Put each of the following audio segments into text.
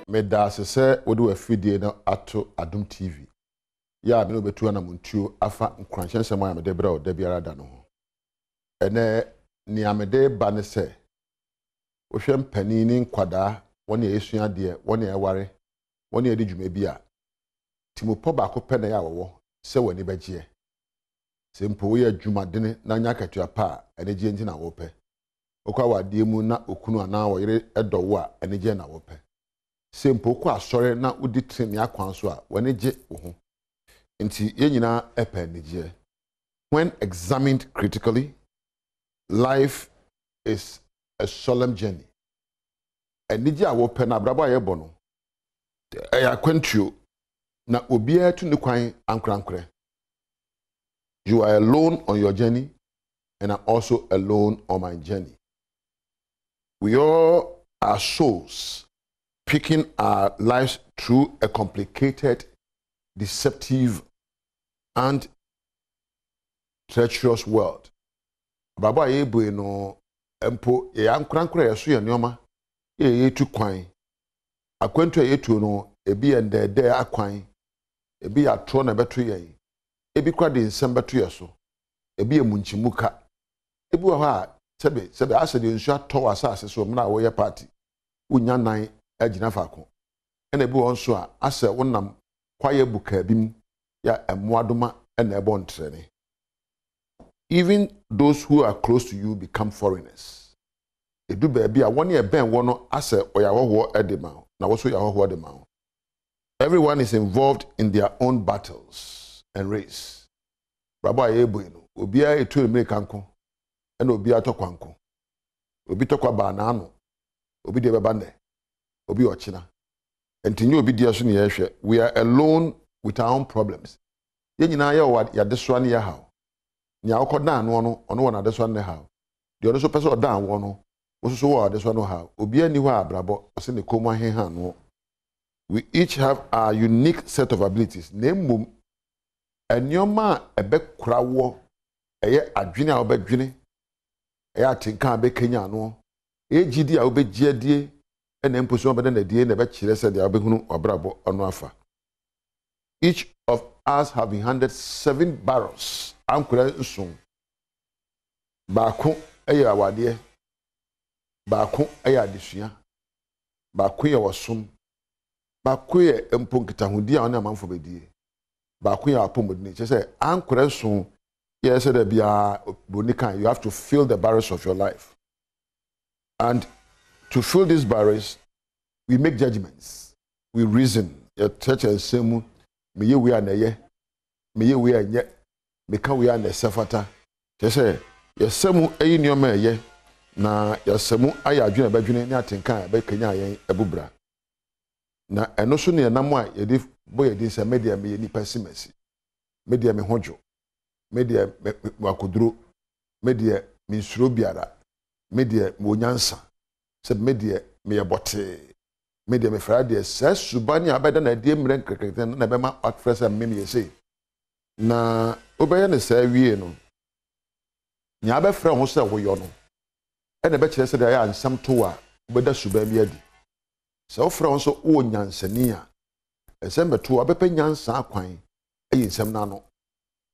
Meda se wode wa fidie na ato Adom TV. Ya me no betu na montuo afa Nkuranhyensem a mede bra o da biara da no ho. Ene ni amede ba ne se wo hwem pani ni nkwada woni esua de woni eware woni edi dwuma bi a timopo ba ko pe na ya wo se woni bagye. Se mpo wo ya dwuma dene na nya katua pa ene gye nti na wo pe. Okwa wade mu na okunu ana wo yire edowo a ene gye na wo pe. Sempo kwa asore na udi timi akwan so a wani gye wo ho nti ye nyina epe nigye. When examined critically, life is a solemn journey. Enije a wo pe na brabo aye bo no ya kwantuo na obi atu ne kwan ankrankre. You are alone on your journey and I'm also alone on my journey. We all are souls picking our lives through a complicated, deceptive, and treacherous world. Baba yebu no empo ye ankrankra yeso ye nyoma ye tu kwan. Akwantu yetu no ebi endede akwan. Ebi atro na beto ye. Ebi kwa de nsem beto yeso. Ebi emunchimuka. Ebi wa ha sebe asede nsu atọ asase so mna wo ye party. Unya nan agina faako ena bi won so a ase wonam kwaye buka bim ya emoadoma ena ebo ntrene. Even those who are close to you become foreigners. Edu ba bia won e ben wono ase oyawoho edema na wo so yawoho edema. Everyone is involved in their own battles and race. Baba yebu no obi a etu America nko ena obi atokwa nko obi tokwa ba na ano obi de beba ne obi ochina entinyo obi dia so ne yehwe. We are alone with our own problems. Ye nyina ya deswa ne ya haw nya okoda anu no ono wona deswa ne haw de ono so pese oda anwo no wo so wo deswa no haw obi ani ho abrabo ose ne komu aheha no. We each have our unique set of abilities. Nemmom anyoma ebekura wo eye adwene a obedwene eye atenka abekanya no ejidi a obegye die ena mposo obede na die na be kire se dia obehunu obrabo ono afa. Each of us have been handed 7 barrels ankura nson. Baako eye awade, baako eye adesua, baako ye wosom, baako ye emponkita hudi a ona amanfo bedie, baako ye apomodini. Che se ankura nson ye se da bia bonikan. You have to fill the barrels of your life. And to fill these barrels, we make judgments. We reason. Your church and semu, me ye we are neye, me ye we are nye, me can we are ne sefata. They say, your semu eyi nyoma ye, na your semu aya adwene badwene ne atenkan be kenya yen ebubra. Na eno so ne namo a ye di boy ye di se media me ye ni pessimesi. Media me hojo. Media me wakoduro. Media me nsuro biara. Media me onyansa. Se media me yebote media me frade se subani abeda na die mren krekrekten na be ma atfresa meme yese na obeye ne sa wie no nya be frɛ ho se wo yo no e na be kire se da ya ansam to a obeda suba bi adi se wo frɛ ho so wo nyansani a esem beto abepa nyansa akwan eyi nsam na no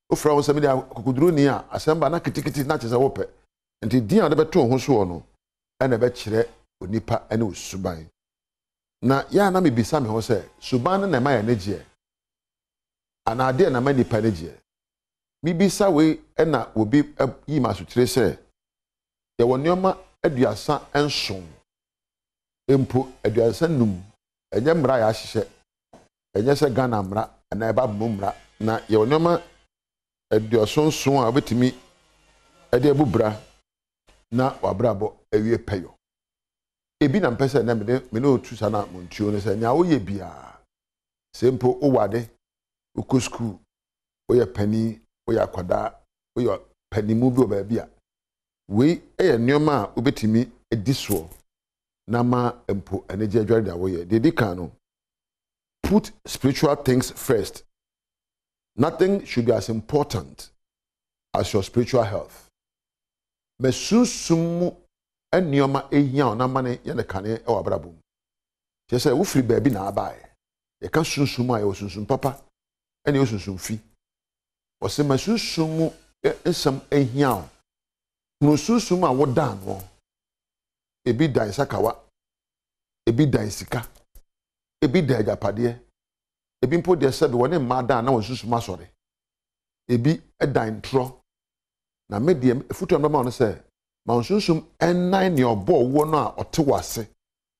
wo frɛ ho se media kokuduru ni a asem ba na kitikiti na kyese wo pɛ nti dia de beto ho so no e na be kire onipa ene osuban. Na ya na me bisa me ho se suban na ma ya neje ana ade na ma nipa neje mi bisa we ena obi yi masotire se ye wonioma aduasa enson empo aduasa num enye mra ya hyehe enye se Ghana mra na eba mra na ye wonioma aduason son a obetimi ade abubra na wabrabo awie peyo. Ebi na mpese na me no tu sana montuo ne se nya wo ye bia sempo o wade uko school o ye pani o ya kwada o ye pani mu bi o ba bia we eye nneoma a obetimi ediso na ma empo eneje adware da wo ye dedi kan no. Put spiritual things first. Nothing should be as important as your spiritual health. Mesusumu enioma ehia ona mane ye ne kane e wabrabom. Kyɛ sɛ wo firi baabi na abae. Ye ka sunsum a ye sunsum papa ɛne ye sunsum fi. Ɔsɛ ma sunsum mu nsɛm ahia o. No sunsum a woda no. Ebi dan sakawa. Ebi dan sika. Ebi dan agapade. Ebi mpo de sɛ be wone mma dan na wo sunsum asɔre. Ebi dan tro. Na me de efutu am ma no sɛ ma wo sunsum ɛnan ne ɔbɔ wo no a ɔte wase.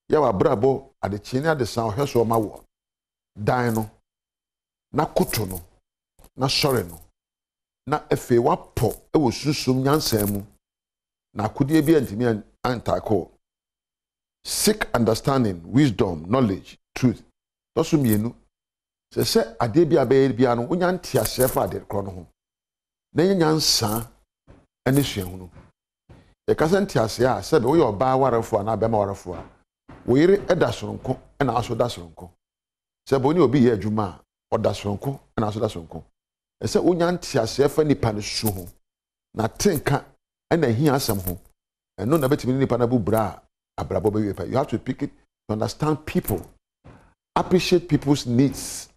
Ya wa brabo adekye ne adesan ɔhwɛ so ma wo. Dan no na koto no na sɔre no na efe wapɔ ɛwɔ sunsum nyansa mu na akodie bi antimi antako. Seek understanding, wisdom, knowledge, truth. Toso mienu. Se ade bi abaye bia no wonya ntiase fa ade kro no ho. Na nyansa ane hwe no. E ka se ntiase a se be wo yo ba warefo na bema warefo a. Wo yire eda soronko na aso da soronko. Se be oni obi ye adwuma a oda soronko na aso da soronko. E se wonya ntiase fa nipa ne su ho. Na tenka na hia asem ho. Eno na betimi nipa na bubra abrabo be. You have to pick it to understand people. Appreciate people's needs,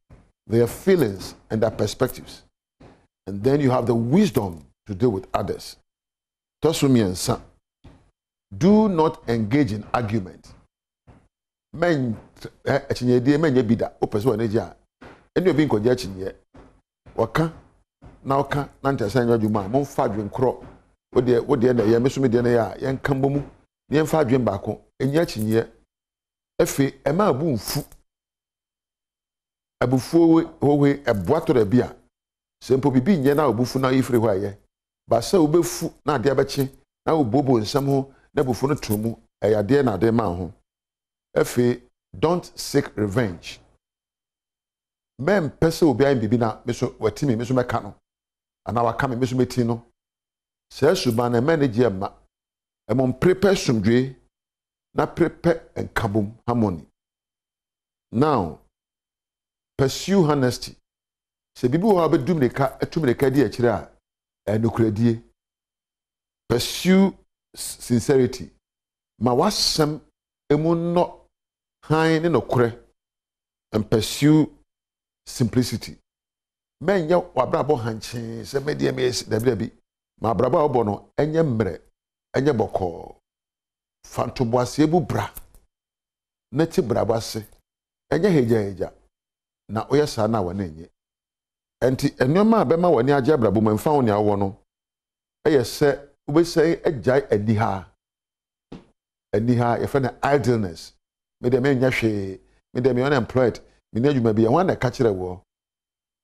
their feelings, and their perspectives. And then you have the wisdom to deal with others. Tosumiensa. Do not engage in argument. Men echinye men bida opeso eneja. Eni obi nkoje echinye. Waka na oka na ntese nya dwuma mo fa dwen kro. Wo de na ye mesumi de na ya yen kambo mu. Ne yen fa dwen baako enya echinye. Efe ema abu mfu. Abufu howe eboato bia. Sempo bibi nye na obufu na ifiri ho aye. Ba se obefu na ade abeche na obobo nsam ho na bufu no tomu eyade na ade ma ho. Efe don't seek revenge. Mem pese obi ayi bibi na meso watimi meso meka no. Ana waka me meso meti no. Se suba na manage ma. Emom prepare sumdwe na prepare enkabum harmony. Now pursue honesty. Se bibi wo abedum neka etum neka di akire a enukradie. Pursue sincerity. Ma wasem emu no han ne nokure. And pursue simplicity. Men ya wabrabo hanche se medie mes dabi ma abrabo obo no enye mre enye boko fantoboase bubra na ti brabo ase enye heja na oyesa na wana enye enti enoma abema wani agye brabo mamfa woni awo no eye se ubese agya aniha ye fa na idleness me de me nya hwe me de me unemployed me na adwuma bia wan na ka kire wo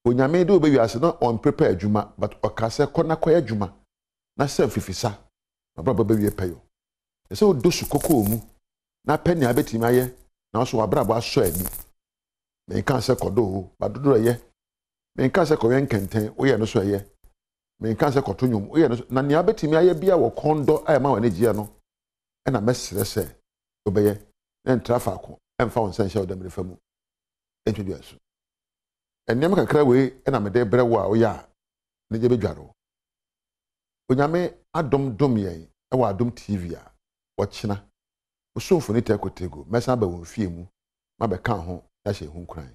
onyame de obewi ase no on prepare adwuma but okase kona koya adwuma na se fifisa na brabo bewi peyo ese odosu kokko mu na pani abetimi aye na so wabrabo aso ani me kan se kodo badodo ye me kan se koyen kenten wo ye no so ye me kan se kotonyum wo ye no na ne abetimi aye bia wo kondo ayema wa negia no e na mesere se obeye na ntrafa ko emfa won sanhye odamre famu entwedu aso enyam kakra we e na mede bre wo a wo ya ne je bedwaro onyame adom dom yen e wa adom tv a wo china wo sofo ni tekotego mesa ba won fie mu ma be kan ho ya hye hu kran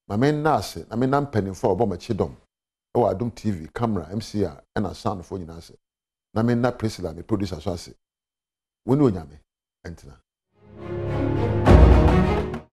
ma men nase na men nam panin for obo ma chidom e wa adom tv camera mc a e na sound fo nyina ase na men na Priscilla me producer so ase woni onyame entina